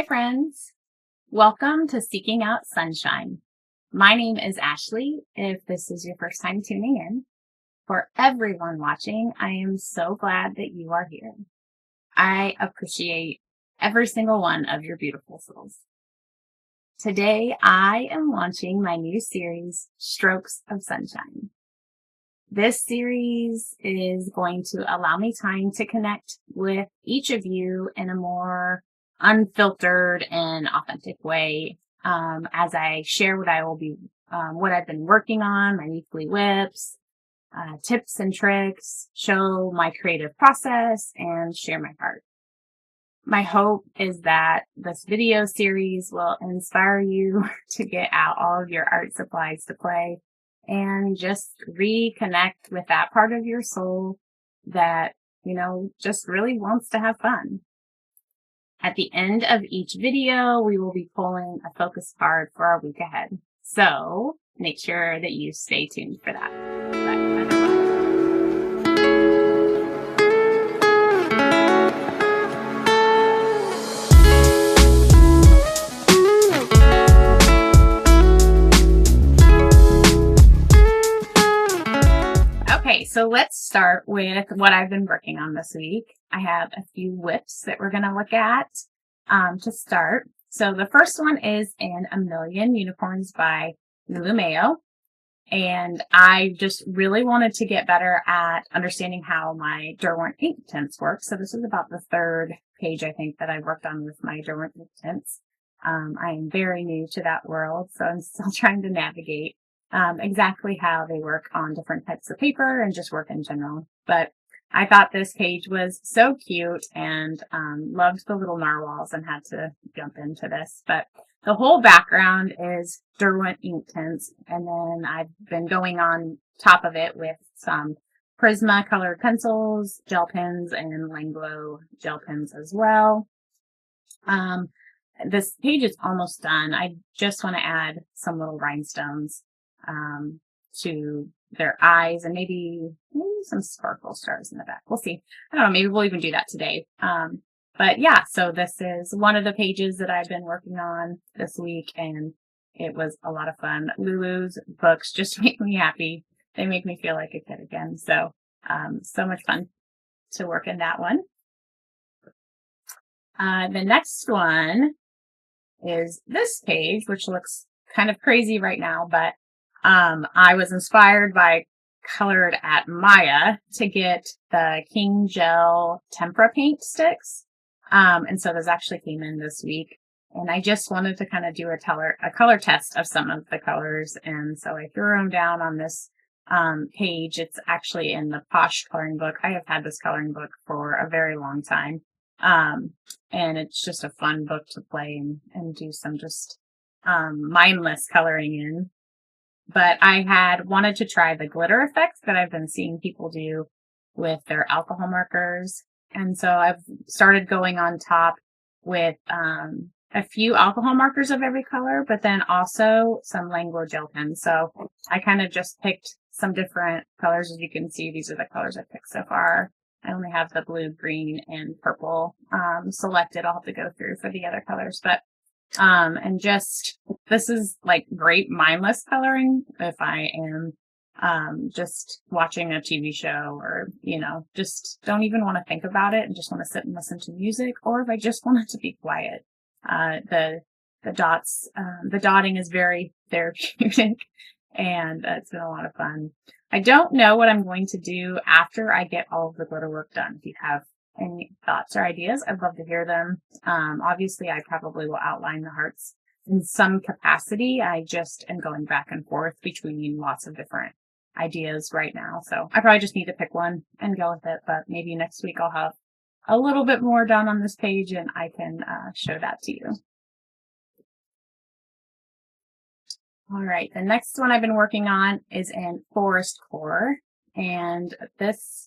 Hi, friends. Welcome to Seeking Out Sunshine. My name is Ashley. If this is your first time tuning in, for everyone watching, I am so glad that you are here. I appreciate every single one of your beautiful souls. Today, I am launching my new series, Strokes of Sunshine. This series is going to allow me time to connect with each of you in a more unfiltered and authentic way, as I share what I've been working on, my weekly WIPS, tips and tricks, show my creative process, and share my heart. My hope is that this video series will inspire you to get out all of your art supplies to play and just reconnect with that part of your soul that, just really wants to have fun. At the end of each video, we will be pulling a focus card for our week ahead. So make sure that you stay tuned for that. Okay, so let's start with what I've been working on this week. I have a few WIPs that we're going to look at to start. So the first one is in A Million Unicorns by Lumeo. And I just really wanted to get better at understanding how my Derwent ink tints work. So this is about the third page, I think, that I worked on with my Derwent ink tints. I am very new to that world, so I'm still trying to navigate exactly how they work on different types of paper and just work in general. But I thought this page was so cute and loved the little narwhals and had to jump into this. But the whole background is Derwent ink tints, and then I've been going on top of it with some Prisma colored pencils, gel pens, and Langlo gel pens as well. This page is almost done. I just want to add some little rhinestones to their eyes and maybe some sparkle stars in the back. We'll see. I don't know. Maybe we'll even do that today. But yeah, so this is one of the pages that I've been working on this week, and it was a lot of fun. Lulu's books just make me happy. They make me feel like a kid again. So, so much fun to work in that one. The next one is this page, which looks kind of crazy right now, but I was inspired by Colored at Maya to get the King Gel Tempera paint sticks. And so those actually came in this week, and I just wanted to kind of do a color test of some of the colors. And so I threw them down on this, page. It's actually in the Posh coloring book. I have had this coloring book for a very long time. And it's just a fun book to play and do some just, mindless coloring in. But I had wanted to try the glitter effect that I've been seeing people do with their alcohol markers. And so I've started going on top with a few alcohol markers of every color, but then also some Langlo gel pens. So I kind of just picked some different colors. As you can see, these are the colors I picked so far. I only have the blue, green, and purple selected. I'll have to go through for the other colors, but and just, this is like great mindless coloring if I am, just watching a TV show or, just don't even want to think about it and just want to sit and listen to music, or if I just want it to be quiet. The dotting is very therapeutic, and it's been a lot of fun. I don't know what I'm going to do after I get all of the glitter work done. If you have any thoughts or ideas, I'd love to hear them. Obviously, I probably will outline the hearts in some capacity. I just am going back and forth between lots of different ideas right now. So I probably just need to pick one and go with it. But maybe next week I'll have a little bit more done on this page and I can show that to you. All right, the next one I've been working on is in Forestcore, and this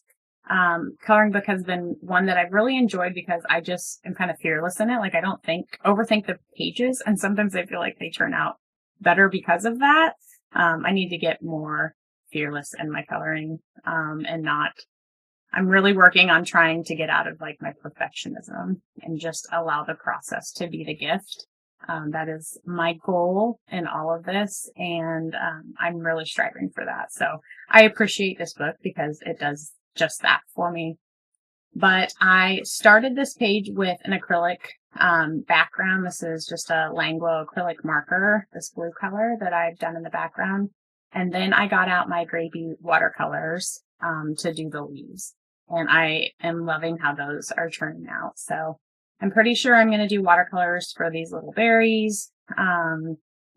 coloring book has been one that I've really enjoyed because I just am kind of fearless in it. Like, I don't overthink the pages, and sometimes I feel like they turn out better because of that. I need to get more fearless in my coloring, and not I'm really working on trying to get out of like my perfectionism and just allow the process to be the gift. That is my goal in all of this, and I'm really striving for that. So I appreciate this book because it does just that for me. But I started this page with an acrylic background. This is just a Langlo acrylic marker, this blue color that I've done in the background. And then I got out my Grapey watercolors to do the leaves. And I am loving how those are turning out. So I'm pretty sure I'm going to do watercolors for these little berries.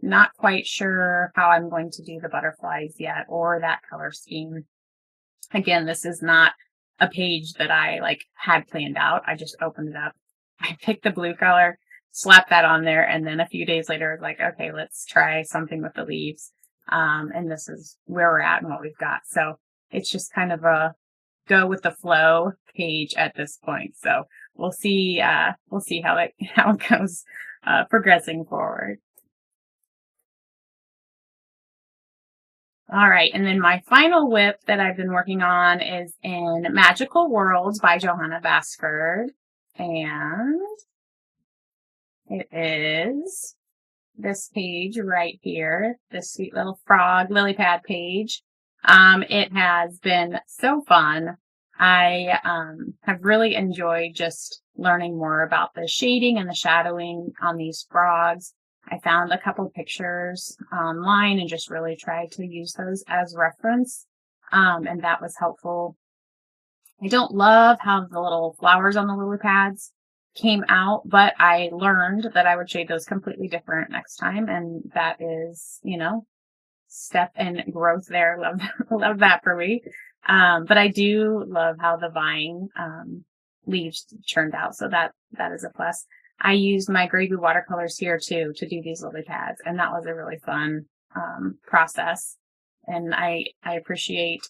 Not quite sure how I'm going to do the butterflies yet or that color scheme. Again, this is not a page that I like had planned out. I just opened it up. I picked the blue color, slapped that on there, and then a few days later I was like, okay, let's try something with the leaves. And this is where we're at and what we've got. So it's just kind of a go with the flow page at this point. So we'll see how it goes progressing forward. All right, and then my final WIP that I've been working on is in Magical Worlds by Johanna Basford, and it is this page right here, this sweet little frog lily pad page. It has been so fun. I have really enjoyed just learning more about the shading and the shadowing on these frogs. I found a couple pictures online and just really tried to use those as reference. And that was helpful. I don't love how the little flowers on the lily pads came out, but I learned that I would shade those completely different next time. And that is, step and growth there. Love that for me. But I do love how the vine leaves turned out. So that is a plus. I used my Grapey watercolors here too to do these lily pads, and that was a really fun process. And I appreciate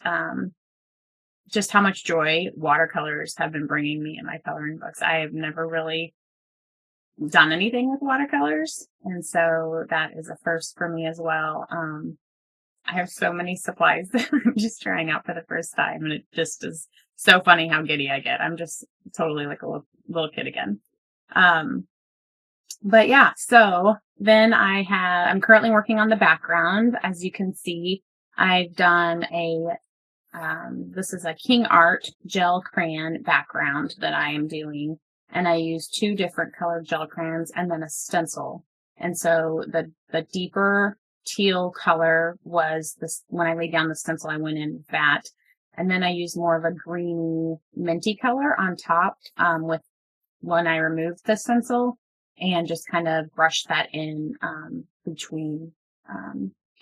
just how much joy watercolors have been bringing me in my coloring books. I have never really done anything with watercolors, and so that is a first for me as well. I have so many supplies that I'm just trying out for the first time, and it just is so funny how giddy I get. I'm just totally like a little kid again. But yeah, so then I'm currently working on the background. As you can see, I've done this is a King Art gel crayon background that I am doing. And I used 2 different colored gel crayons and then a stencil. And so the deeper teal color was this, when I laid down the stencil, I went in with that. And then I used more of a green minty color on top, with when I removed the stencil, and just kind of brushed that in, between,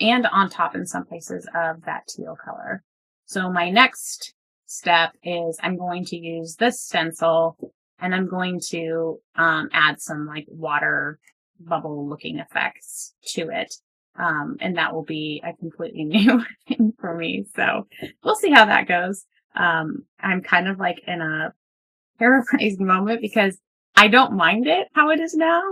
and on top in some places of that teal color. So my next step is I'm going to use this stencil and I'm going to, add some like water bubble looking effects to it. And that will be a completely new thing for me. So we'll see how that goes. I'm kind of like in a paralyzed moment because I don't mind it how it is now.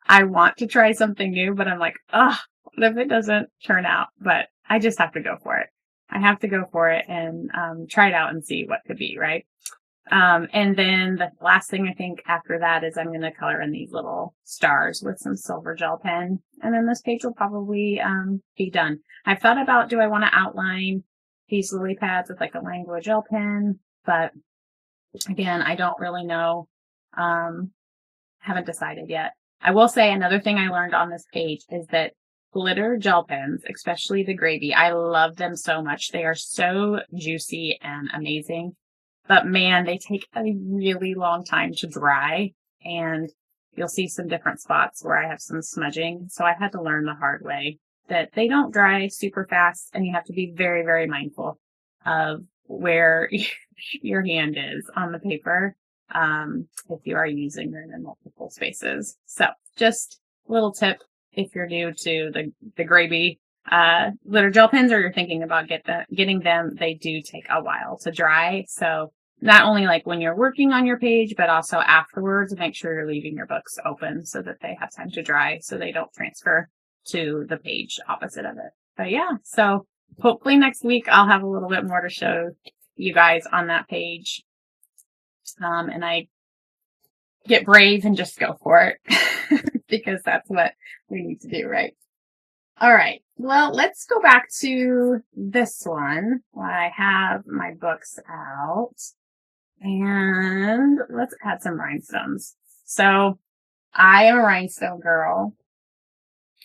I want to try something new, but I'm like, what if it doesn't turn out? But I just have to go for it. I have to go for it and try it out and see what could be, right? And then the last thing I think after that is I'm going to color in these little stars with some silver gel pen. And then this page will probably be done. I've thought about, do I want to outline these lily pads with like a Langlo gel pen? But again, I don't really know. Haven't decided yet. I will say another thing I learned on this page is that glitter gel pens, especially the Grapey, I love them so much. They are so juicy and amazing. But man, they take a really long time to dry, and you'll see some different spots where I have some smudging. So I had to learn the hard way that they don't dry super fast, and you have to be very, very mindful of where your hand is on the paper if you are using them in multiple spaces. So just a little tip if you're new to the Grapey glitter gel pens, or you're thinking about getting them, they do take a while to dry. So not only like when you're working on your page, but also afterwards, make sure you're leaving your books open so that they have time to dry so they don't transfer to the page opposite of it. But yeah, so hopefully next week I'll have a little bit more to show you guys on that page. And I get brave and just go for it because that's what we need to do, right? All right. Well, let's go back to this one while I have my books out, and let's add some rhinestones. So I am a rhinestone girl.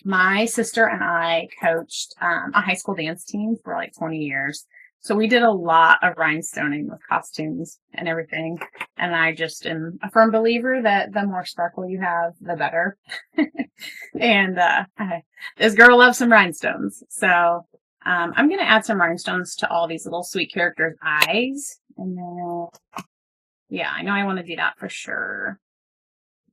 My sister and I coached a high school dance team for like 20 years. So we did a lot of rhinestoning with costumes and everything. And I just am a firm believer that the more sparkle you have, the better. And this girl loves some rhinestones. So I'm going to add some rhinestones to all these little sweet characters' eyes. And then, yeah, I know I want to do that for sure.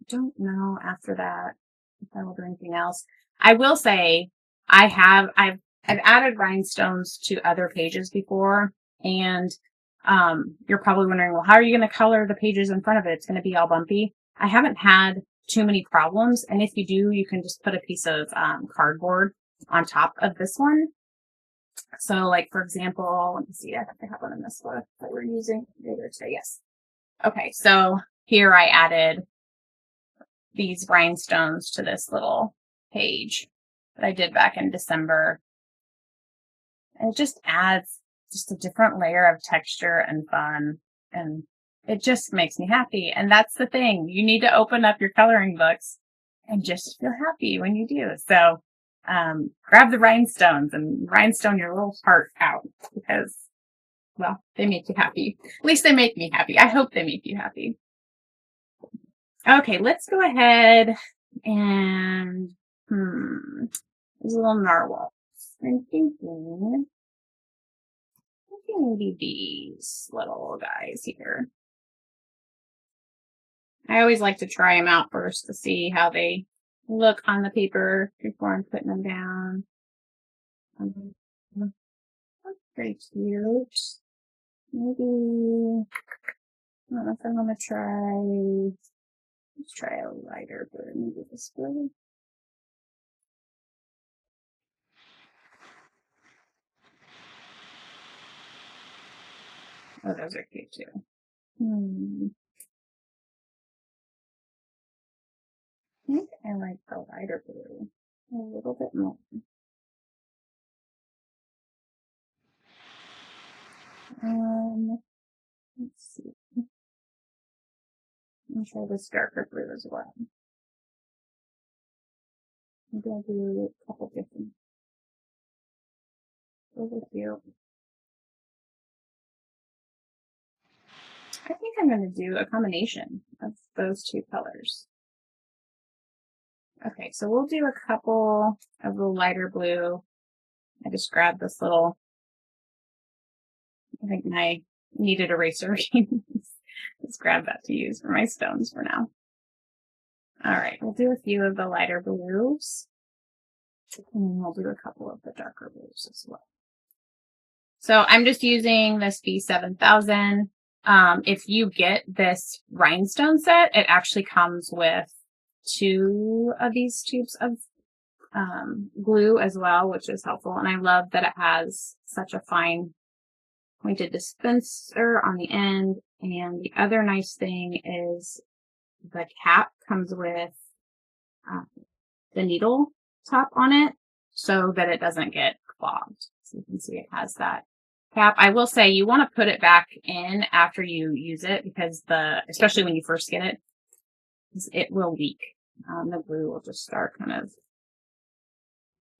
Don't know after that if I will do anything else. I will say I've added rhinestones to other pages before, and you're probably wondering, well, how are you going to color the pages in front of it? It's going to be all bumpy. I haven't had too many problems, and if you do, you can just put a piece of cardboard on top of this one. So, like, for example, let me see, I think I have one in this one that we're using later today. Yes. Okay, so here I added these rhinestones to this little page that I did back in December. And it just adds just a different layer of texture and fun, and it just makes me happy. And that's the thing. You need to open up your coloring books and just feel happy when you do. So grab the rhinestones and rhinestone your little heart out because, well, they make you happy. At least they make me happy. I hope they make you happy. Okay, let's go ahead and, there's a little narwhal. I'm thinking maybe these little guys here. I always like to try them out first to see how they look on the paper before I'm putting them down. That's pretty cute. Maybe, I don't know if I'm going to try. Let's try a lighter blue. Maybe this blue. Oh, those are cute too. I think I like the lighter blue a little bit more. Let's see. I'll try this darker blue as well. Maybe I'll do a couple different. Those are cute. I think I'm going to do a combination of those two colors. Okay, so we'll do a couple of the lighter blue. I just grabbed this little, I think my kneaded eraser. Just grab that to use for my stones for now. All right, we'll do a few of the lighter blues. And we'll do a couple of the darker blues as well. So I'm just using this B7000. If you get this rhinestone set, it actually comes with 2 of these tubes of glue as well, which is helpful. And I love that it has such a fine pointed dispenser on the end. And the other nice thing is the cap comes with the needle top on it so that it doesn't get clogged. So you can see it has that cap. I will say you want to put it back in after you use it because especially when you first get it, it will leak. The glue will just start kind of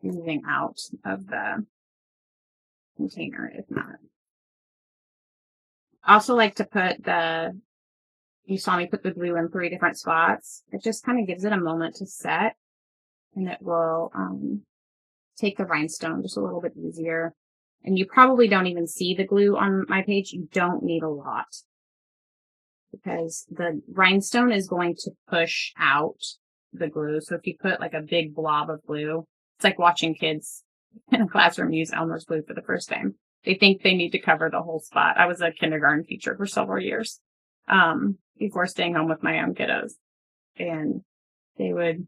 moving out of the container if not. I also like to put you saw me put the glue in 3 different spots. It just kind of gives it a moment to set, and it will take the rhinestone just a little bit easier. And you probably don't even see the glue on my page. You don't need a lot because the rhinestone is going to push out the glue. So if you put like a big blob of glue, it's like watching kids in a classroom use Elmer's glue for the first time. They think they need to cover the whole spot. I was a kindergarten teacher for several years before staying home with my own kiddos. And they would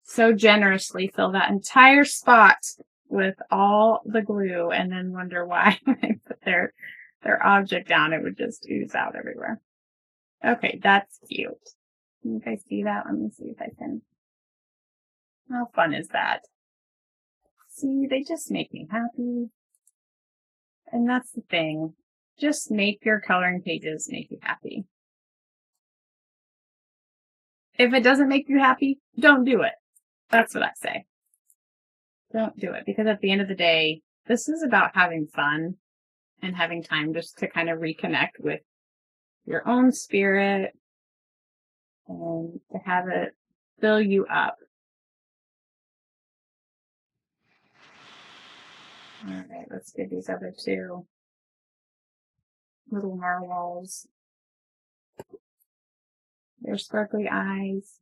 so generously fill that entire spot with all the glue and then wonder why they put their their object down, it would just ooze out everywhere. Okay, that's cute. Can you guys see that? Let me see if I can. How fun is that? See, they just make me happy. And that's the thing. Just make your coloring pages make you happy. If it doesn't make you happy, don't do it. That's what I say. Don't do it, because at the end of the day, this is about having fun and having time just to kind of reconnect with your own spirit and to have it fill you up. All right, let's do these other two little narwhals. Their sparkly eyes.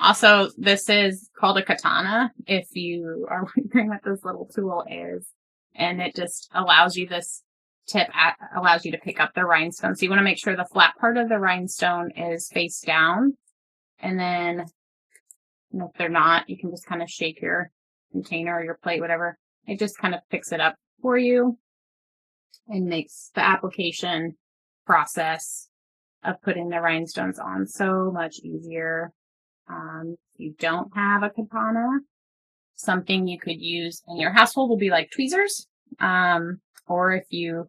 Also, this is called a katana, if you are wondering what this little tool is. And it just allows you, this tip allows you to pick up the rhinestone. So you want to make sure the flat part of the rhinestone is face down. And then if they're not, you can just kind of shake your container or your plate, whatever. It just kind of picks it up for you and makes the application process of putting the rhinestones on so much easier. If you don't have a katana, something you could use in your household will be like tweezers. Or if you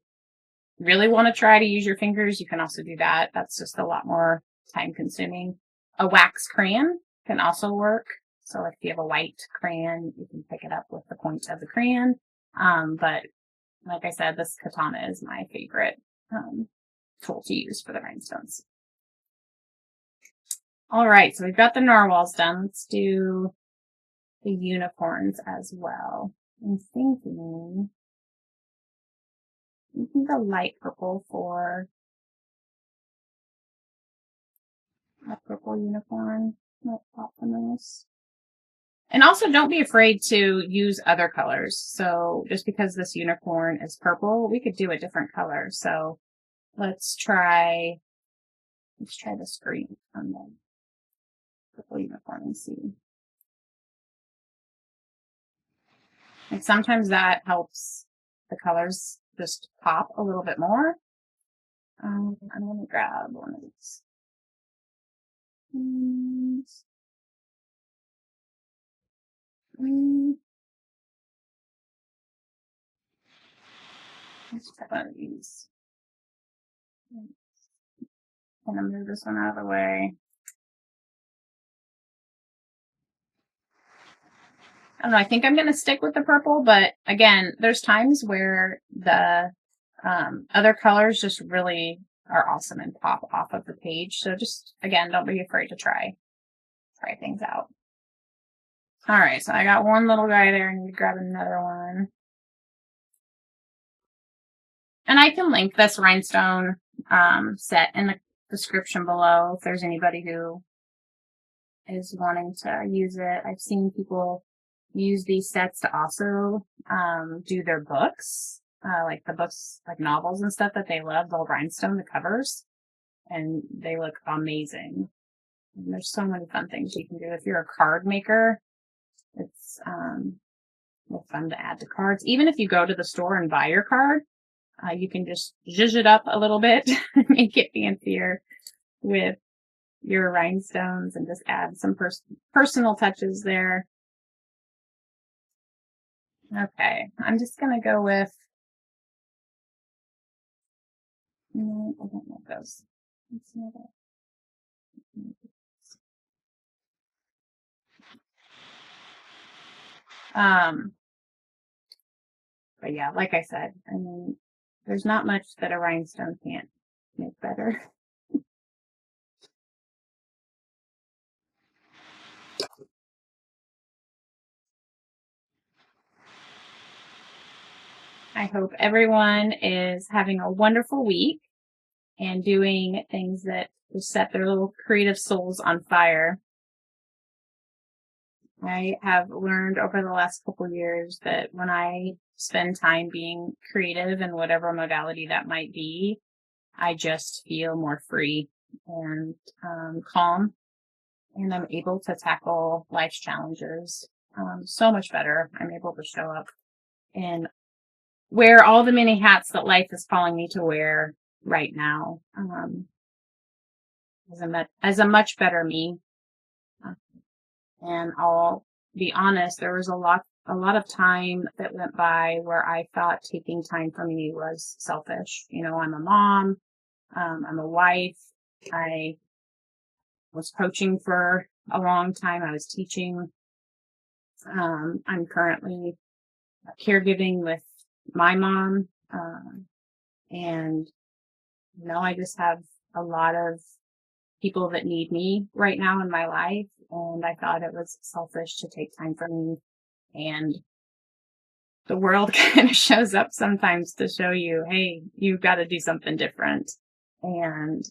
really want to try to use your fingers, you can also do that. That's just a lot more time consuming. A wax crayon can also work. So if you have a white crayon, you can pick it up with the point of the crayon. But like I said, this katana is my favorite tool to use for the rhinestones. All right, so we've got the narwhals done. Let's do the unicorns as well. I'm thinking the light purple for a purple unicorn. Let's pop those. And also don't be afraid to use other colors. So just because this unicorn is purple, we could do a different color. So let's try this green on the purple unicorn and see. And sometimes that helps the colors just pop a little bit more. I'm going to grab one of these. Let's grab one of these. I'm going to move this one out of the way. I don't know, I think I'm going to stick with the purple, but again, there's times where the other colors just really are awesome and pop off of the page. So just, again, don't be afraid to try things out. All right, so I got one little guy there. I need to grab another one. And I can link this rhinestone set in the description below if there's anybody who is wanting to use it. I've seen people use these sets to also do their books, like the books, like novels and stuff that they love. They'll rhinestone the covers, and they look amazing. And there's so many fun things you can do. If you're a card maker, it's fun to add to cards. Even if you go to the store and buy your card, you can just zhuzh it up a little bit, make it fancier with your rhinestones, and just add some personal touches there. Okay, I'm just going to go with, no, I don't want those. Let's see that. But yeah, like I said, I mean, there's not much that a rhinestone can't make better. I hope everyone is having a wonderful week and doing things that will set their little creative souls on fire. I have learned over the last couple of years that when I spend time being creative in whatever modality that might be, I just feel more free and calm. and I'm able to tackle life's challenges so much better. I'm able to show up and wear all the many hats that life is calling me to wear right now, as a much better me. And I'll be honest, there was a lot of time that went by where I thought taking time for me was selfish. You know, I'm a mom, I'm a wife, I was coaching for a long time, I was teaching, I'm currently caregiving with my mom, and you know, I just have a lot of people that need me right now in my life, and I thought it was selfish to take time for me. And the world kind of shows up sometimes to show you, hey, you've got to do something different. And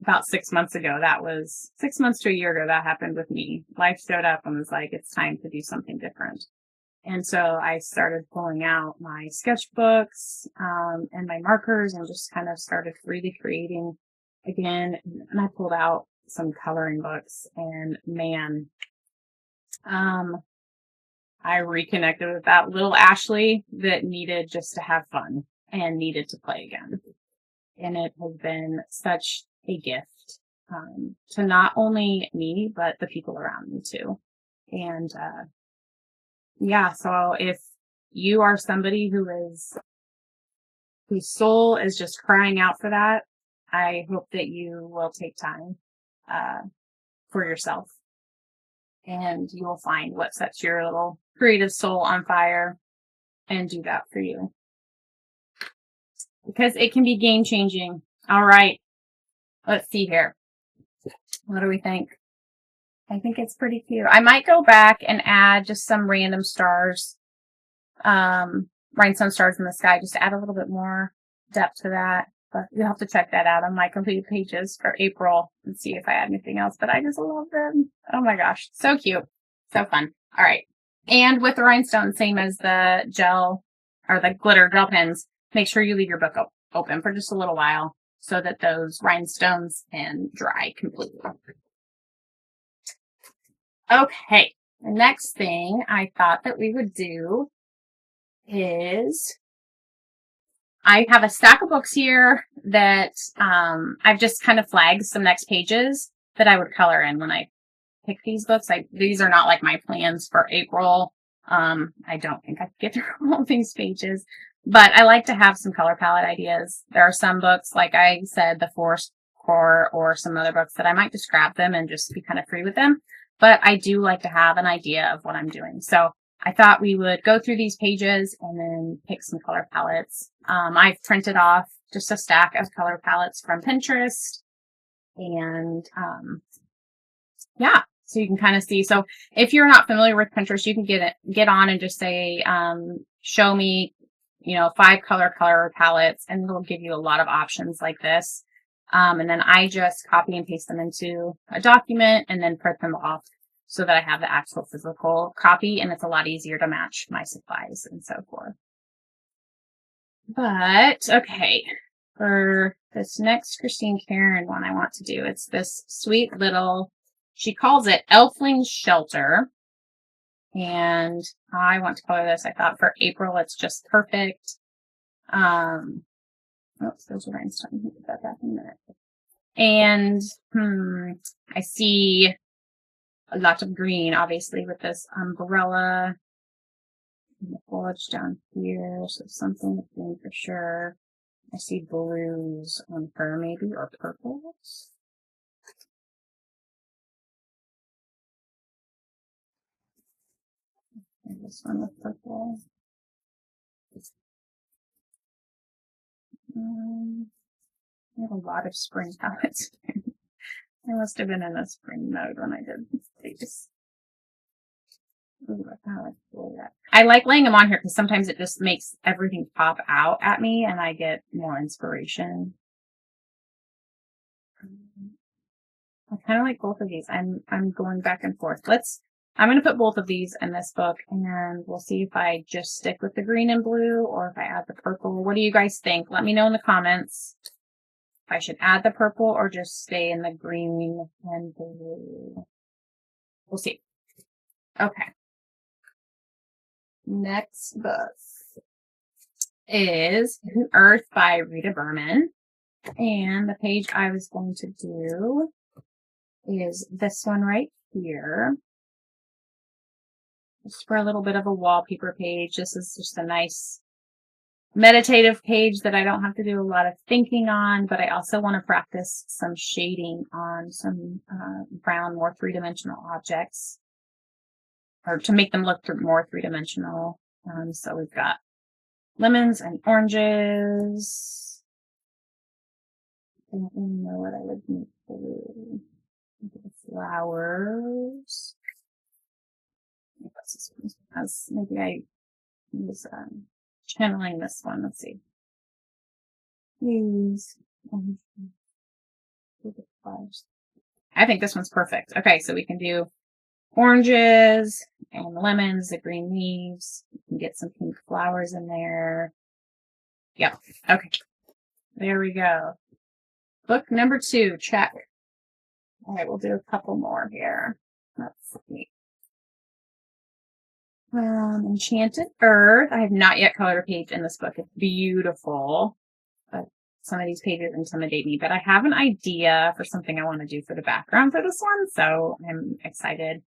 about 6 months ago, that was 6 months to a year ago, that happened with me. Life showed up and was like, it's time to do something different. And so I started pulling out my sketchbooks and my markers and just kind of started freely creating again. And I pulled out some coloring books, and man, I reconnected with that little Ashley that needed just to have fun and needed to play again. And it has been such a gift to not only me, but the people around me too. And yeah, so if you are somebody whose soul is just crying out for that, I hope that you will take time for yourself, and you will find what sets your little creative soul on fire and do that for you, because it can be game changing. All right, let's see here. What do we think? I think it's pretty cute. I might go back and add just some random stars, rhinestone stars in the sky, just to add a little bit more depth to that. But you'll have to check that out on my completed pages for April and see if I add anything else. But I just love them. Oh my gosh. So cute. So fun. All right. And with the rhinestones, same as the gel or the glitter gel pens, make sure you leave your book open for just a little while so that those rhinestones can dry completely. Okay. The next thing I thought that we would do is I have a stack of books here that I've just kind of flagged some next pages that I would color in when I pick these books. These are not like my plans for April. I don't think I could get through all these pages, but I like to have some color palette ideas. There are some books, like I said, the Forestcore or some other books that I might just grab them and just be kind of free with them. But I do like to have an idea of what I'm doing. So I thought we would go through these pages and then pick some color palettes. I've printed off just a stack of color palettes from Pinterest. And yeah, so you can kind of see. So if you're not familiar with Pinterest, you can get on and just say, show me, 5 color palettes, and it'll give you a lot of options like this. And then I just copy and paste them into a document and then print them off so that I have the actual physical copy, and it's a lot easier to match my supplies and so forth. But, okay, for this next Christine Karen one I want to do, it's this sweet little, she calls it Elfling Shelter. And I want to color this. I thought for April, it's just perfect. Oops, those are rhinestones. I'll put that back in a minute. And I see a lot of green, obviously, with this umbrella and the foliage down here. So something with green for sure. I see blues on her, maybe, or purples. And this one with purple. I have a lot of spring palettes. I must have been in a spring mode when I did these. Ooh, I like laying them on here because sometimes it just makes everything pop out at me and I get more inspiration. I kind of like both of these. I'm going back and forth. I'm going to put both of these in this book, and we'll see if I just stick with the green and blue or if I add the purple. What do you guys think? Let me know in the comments. if I should add the purple or just stay in the green and blue. We'll see. Okay. Next book is Earth by Rita Berman. And the page I was going to do is this one right here. Just for a little bit of a wallpaper page. This is just a nice meditative page that I don't have to do a lot of thinking on, but I also want to practice some shading on some brown, more three-dimensional objects, or to make them look more three-dimensional. So we've got lemons and oranges. I don't really know what I would make blue. Flowers. Maybe I use channeling this one. Let's see. Use flowers. I think this one's perfect. Okay, so we can do oranges and lemons, the green leaves. You can get some pink flowers in there. Yep. Okay. There we go. Book number 2, check. All right, we'll do a couple more here. Let's see. Enchanted Earth. I have not yet colored a page in this book. It's beautiful, but some of these pages intimidate me. But I have an idea for something I want to do for the background for this one, so I'm excited.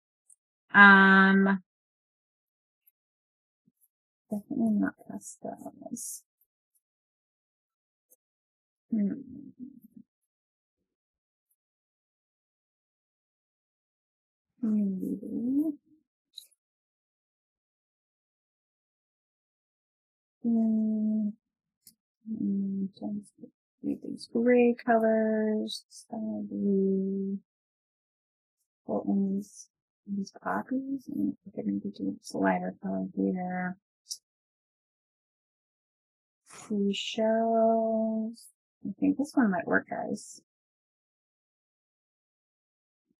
Definitely not pastels. Maybe. These gray colors, sky blue, these poppies, and we're going to do this lighter color here. Seashells. I think this one might work, guys.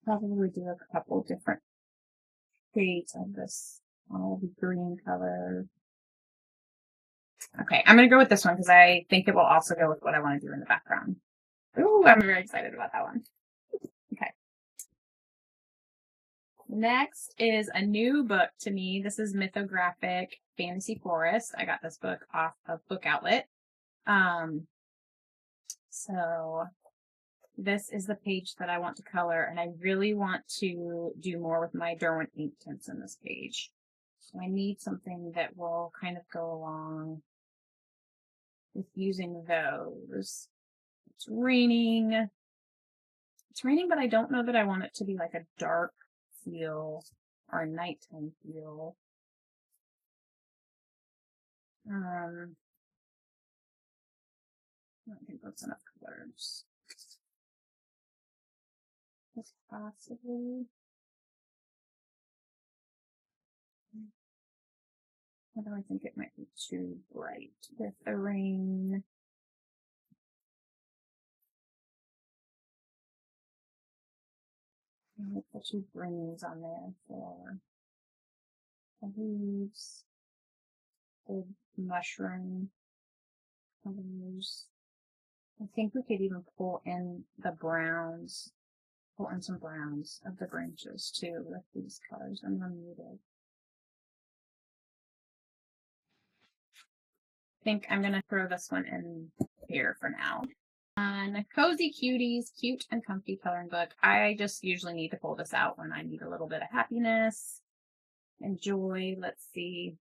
Probably do a couple different shades of this all the green color. Okay, I'm going to go with this one because I think it will also go with what I want to do in the background. Ooh, I'm very excited about that one. Okay. Next is a new book to me. This is Mythographic Fantasy Forest. I got this book off of Book Outlet. So this is the page that I want to color, and I really want to do more with my Derwent ink tints in this page. So I need something that will kind of go along with using those. It's raining. It's raining, but I don't know that I want it to be like a dark feel or a nighttime feel. I don't think that's enough colors. Just possibly. Although I think it might be too bright with the rain. I'll put 2 greens on there for the leaves, the mushroom colors. I think we could even pull in the browns, pull in some browns of the branches too with these colors unmuted. I think I'm going to throw this one in here for now. Cozy Cuties, Cute and Comfy Coloring Book. I just usually need to pull this out when I need a little bit of happiness and joy. Let's see.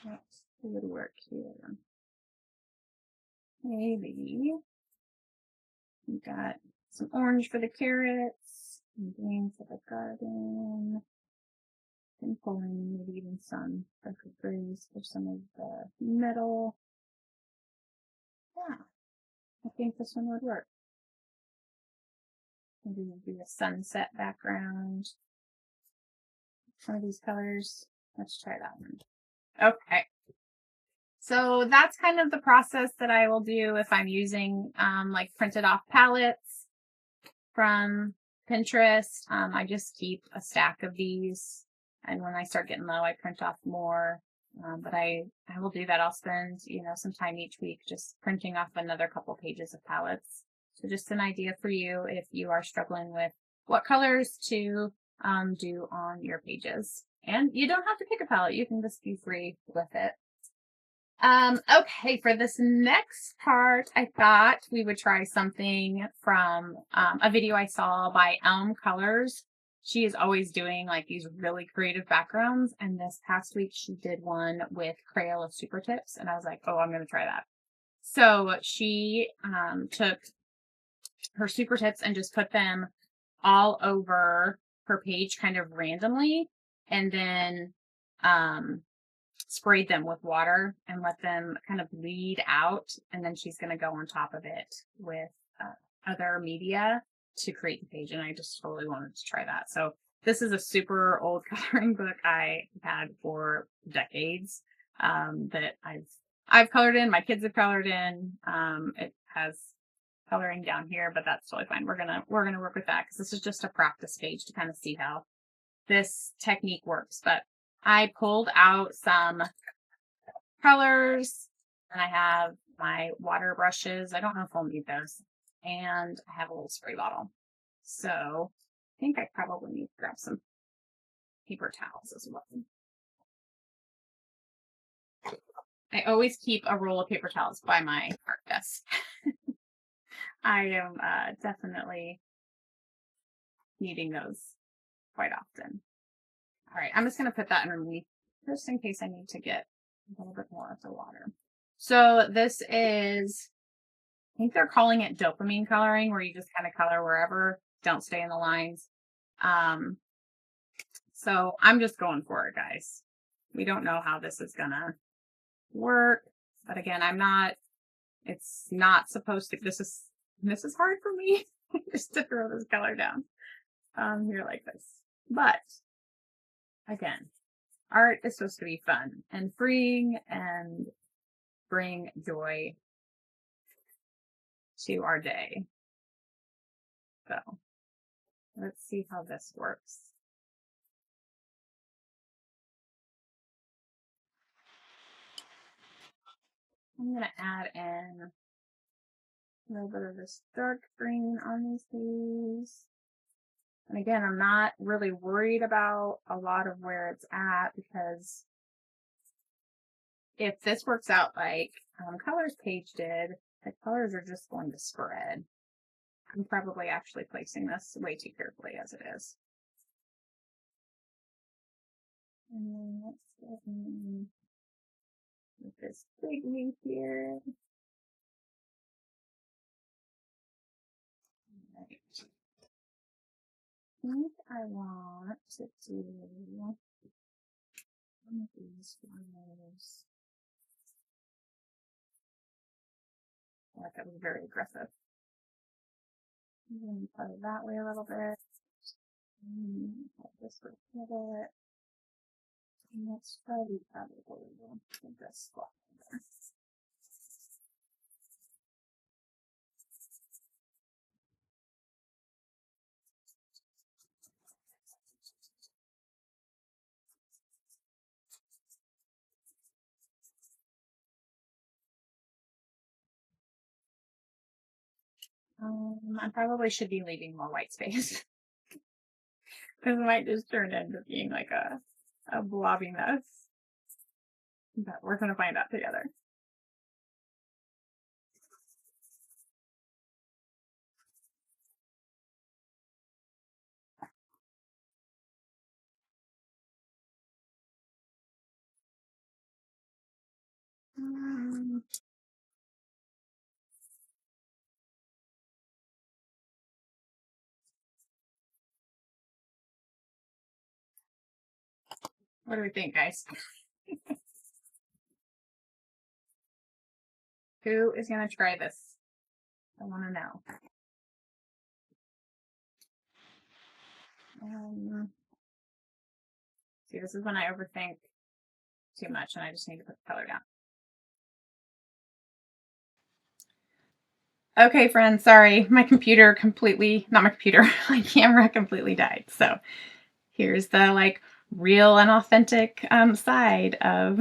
Let's do the work here. Maybe we got some orange for the carrots, and green for the garden, and pulling maybe even some darker grays for some of the metal. Yeah, I think this one would work. Maybe we'll do a sunset background. Some of these colors. Let's try that one. Okay. So that's kind of the process that I will do if I'm using like printed off palettes from Pinterest. I just keep a stack of these, and when I start getting low, I print off more But I will do that. I'll spend, some time each week just printing off another couple pages of palettes. So just an idea for you if you are struggling with what colors to do on your pages. And you don't have to pick a palette. You can just be free with it. Okay, for this next part, I thought we would try something from a video I saw by Elm Colors. She is always doing like these really creative backgrounds, and this past week she did one with Crayola Super Tips, and I was like, oh, I'm going to try that. So she took her Super Tips and just put them all over her page kind of randomly, and then sprayed them with water and let them kind of bleed out. And then she's going to go on top of it with other media to create the page. And I just totally wanted to try that. So this is a super old coloring book I had for decades that I've colored in. My kids have colored in. It has coloring down here, but that's totally fine. We're gonna work with that because this is just a practice page to kind of see how this technique works. But I pulled out some colors, and I have my water brushes. I don't know if I'll need those. And I have a little spray bottle. So I think I probably need to grab some paper towels as well. I always keep a roll of paper towels by my art desk. I am definitely needing those quite often. All right, I'm just going to put that underneath just in case I need to get a little bit more of the water. So this is, I think they're calling it dopamine coloring, where you just kind of color wherever, don't stay in the lines. So I'm just going for it, guys. We don't know how this is going to work, but again, it's not supposed to, this is hard for me just to throw this color down here like this. But again, art is supposed to be fun and freeing and bring joy to our day. So let's see how this works. I'm going to add in a little bit of this dark green on these leaves. And again, I'm not really worried about a lot of where it's at, because if this works out like Colors page did, the colors are just going to spread. I'm probably actually placing this way too carefully as it is. And then let's go in with this big leaf here. Right. I think I want to do one of these flowers. Like, that was very aggressive. I'm going to put it that way a little bit. Put this way a little bit. And let's try the other way with this flower. I probably should be leaving more white space because it might just turn into being like a blobby mess. But we're going to find out together. What do we think, guys? Who is going to try this? I want to know. See, this is when I overthink too much and I just need to put the color down. Okay, friends, sorry. My camera completely died. So here's the like real and authentic side of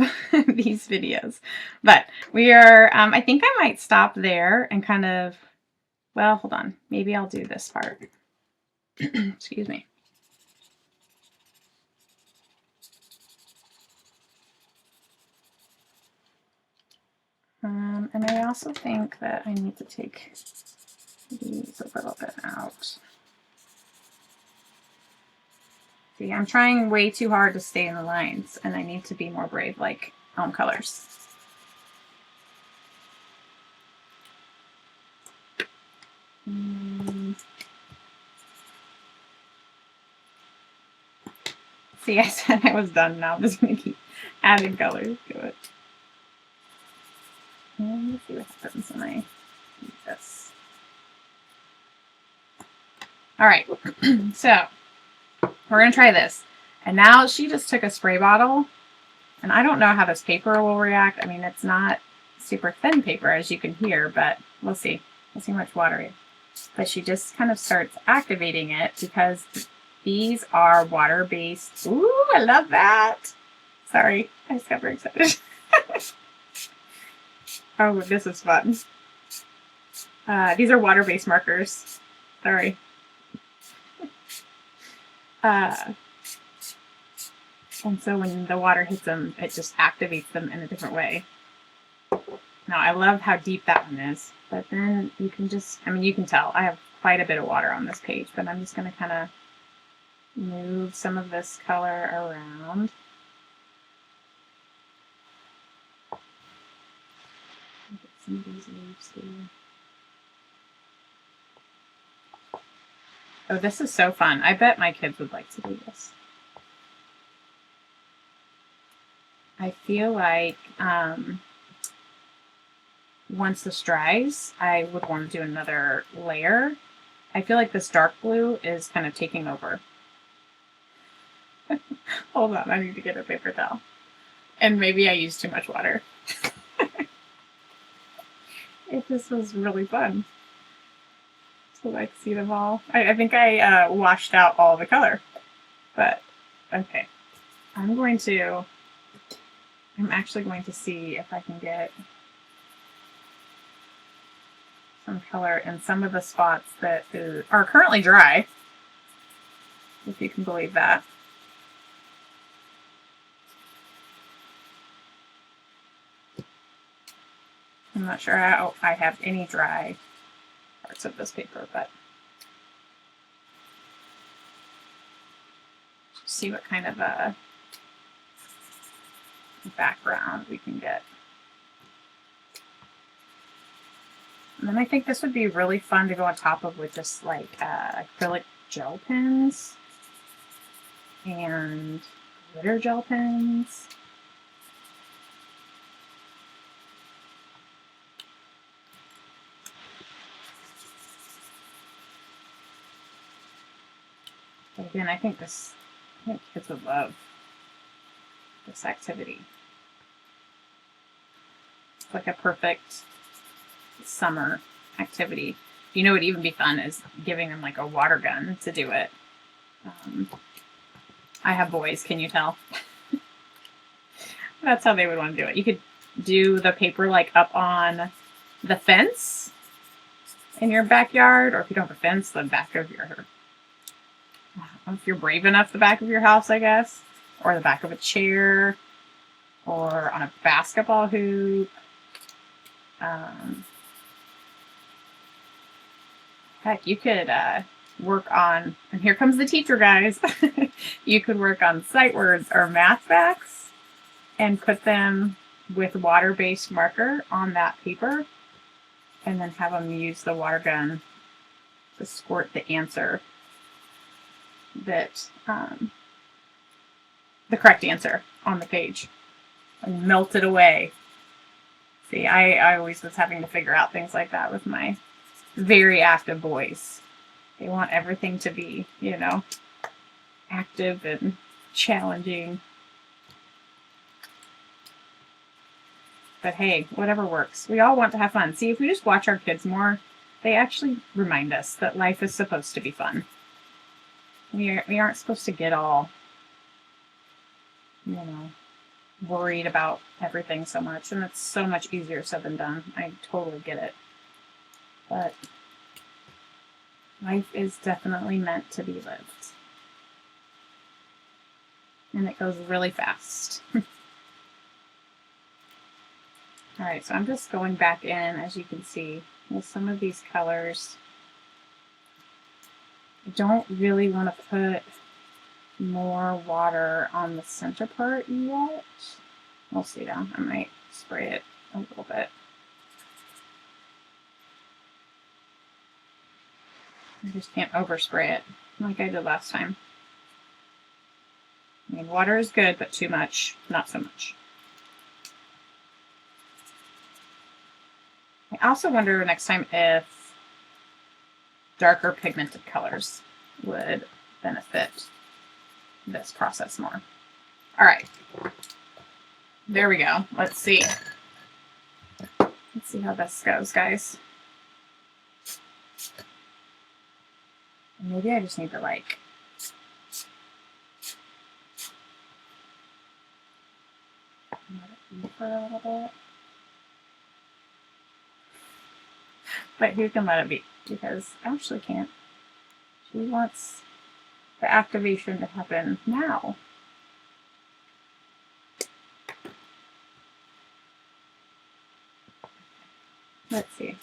these videos. But we are, I think I might stop there and kind of, well, hold on. Maybe I'll do this part. Excuse me. And I also think that I need to take these a little bit out. See, I'm trying way too hard to stay in the lines, and I need to be more brave like Elm Colors. See, I said I was done. Now I'm just going to keep adding colors to it. And let's see what happens when I do this. All right, so we're going to try this. And now she just took a spray bottle, and I don't know how this paper will react. I mean, it's not super thin paper, as you can hear, but we'll see. We'll see how much water it is. But she just kind of starts activating it because these are water-based. Ooh, I love that. Sorry, I just got very excited. Oh, this is fun. These are water-based markers. Sorry. And so when the water hits them, it just activates them in a different way. Now, I love how deep that one is, but then you can just, I mean, you can tell I have quite a bit of water on this page, but I'm just going to kind of move some of this color around. Get some of these leaves here. Oh, this is so fun. I bet my kids would like to do this. I feel like once this dries, I would want to do another layer. I feel like this dark blue is kind of taking over. Hold on, I need to get a paper towel. And maybe I used too much water. This was really fun to like see them all. I think I washed out all the color, but okay. I'm actually going to see if I can get some color in some of the spots that are currently dry, if you can believe that. I'm not sure how I have any dry parts of this paper, but see what kind of a background we can get. And then I think this would be really fun to go on top of with just like acrylic gel pens and glitter gel pens. But again, I think kids would love this activity. It's like a perfect summer activity. You know, what would even be fun is giving them like a water gun to do it. I have boys, can you tell? That's how they would want to do it. You could do the paper like up on the fence in your backyard, or if you don't have a fence, the back of your, if you're brave enough, the back of your house, I guess, or the back of a chair, or on a basketball hoop. Heck, you could work on, and here comes the teacher, guys. You could work on sight words or math facts and put them with water-based marker on that paper, and then have them use the water gun to squirt the answer that, the correct answer on the page and melt it away. See, I always was having to figure out things like that with my very active boys. They want everything to be, you know, active and challenging. But hey, whatever works. We all want to have fun. See, if we just watch our kids more, they actually remind us that life is supposed to be fun. We aren't supposed to get all you know, worried about everything so much. And it's so much easier said than done. I totally get it. But life is definitely meant to be lived. And it goes really fast. Alright, so I'm just going back in, as you can see, with some of these colors. I don't really want to put more water on the center part yet. We'll see though. I might spray it a little bit. I just can't overspray it like I did last time. I mean, water is good, but too much, not so much. I also wonder next time if darker pigmented colors would benefit this process more. All right. There we go. Let's see. Let's see how this goes, guys. Maybe I just need to like let it be for a little bit. But who can let it be? Because Ashley can't. She wants the activation to happen now. Let's see.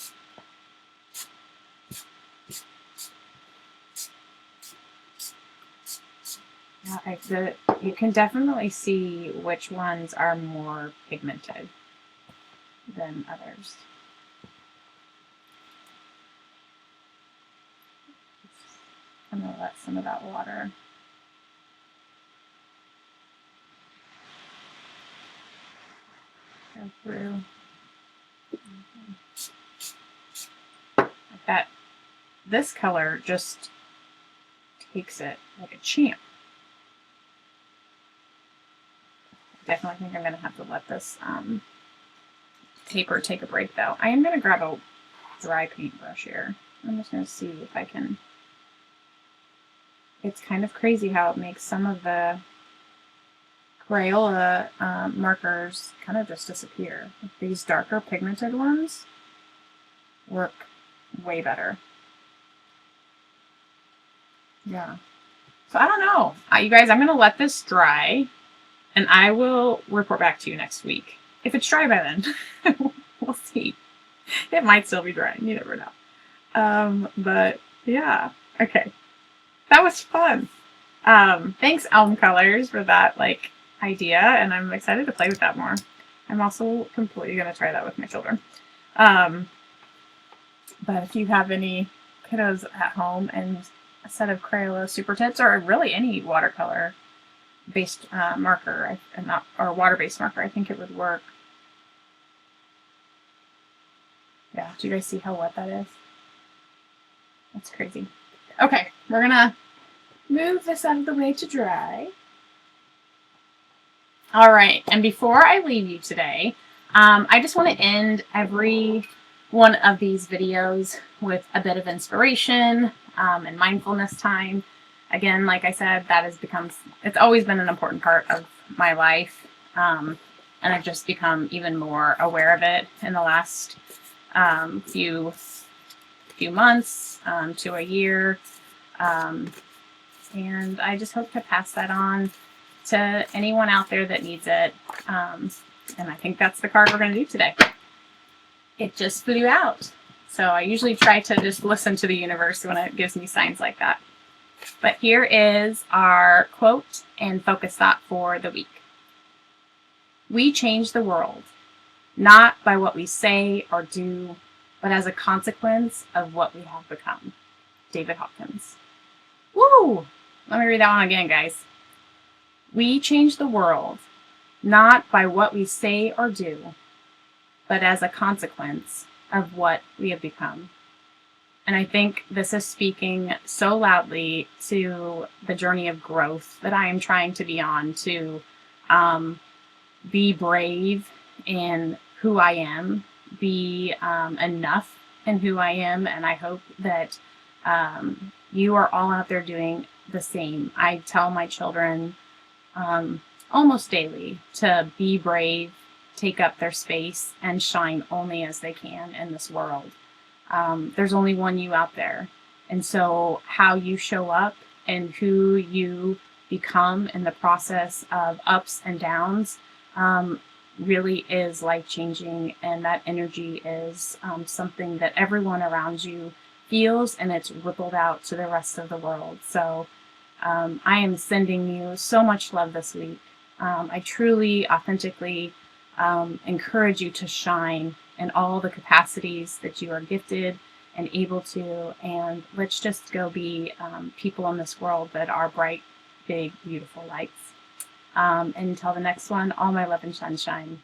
You can definitely see which ones are more pigmented than others. I'm going to let some of that water go through. Like that. This color just takes it like a champ. Definitely think I'm going to have to let this paper take a break though. I am going to grab a dry paintbrush here. I'm just going to see if I can. It's kind of crazy how it makes some of the Crayola markers kind of just disappear. These darker pigmented ones work way better. Yeah. So I don't know. You guys, I'm going to let this dry. And I will report back to you next week. If it's dry by then, we'll see. It might still be dry. You never know. But yeah, okay. That was fun. Thanks, Elm Colors, for that idea, and I'm excited to play with that more. I'm also completely going to try that with my children. But if you have any kiddos at home and a set of Crayola Super Tips, or really any watercolor based marker, or water-based marker, I think it would work. Yeah, do you guys see how wet that is? That's crazy. Okay, we're gonna move this out of the way to dry. All right, and before I leave you today, I just want to end every one of these videos with a bit of inspiration and mindfulness time. Again, like I said, it's always been an important part of my life. And I've just become even more aware of it in the last few months to a year. And I just hope to pass that on to anyone out there that needs it. And I think that's the card we're going to do today. It just flew out. So I usually try to just listen to the universe when it gives me signs like that. But here is our quote and focus thought for the week. We change the world, not by what we say or do, but as a consequence of what we have become. David Hawkins. Woo! Let me read that one again, guys. We change the world, not by what we say or do, but as a consequence of what we have become. And I think this is speaking so loudly to the journey of growth that I am trying to be on, to be brave in who I am, be enough in who I am. And I hope that you are all out there doing the same. I tell my children almost daily to be brave, take up their space, and shine only as they can in this world. There's only one you out there. And so, how you show up and who you become in the process of ups and downs really is life changing. And that energy is something that everyone around you feels, and it's rippled out to the rest of the world. So, I am sending you so much love this week. I truly, authentically encourage you to shine in all the capacities that you are gifted and able to. And let's just go be people in this world that are bright, big, beautiful lights. And until the next one, all my love and sunshine.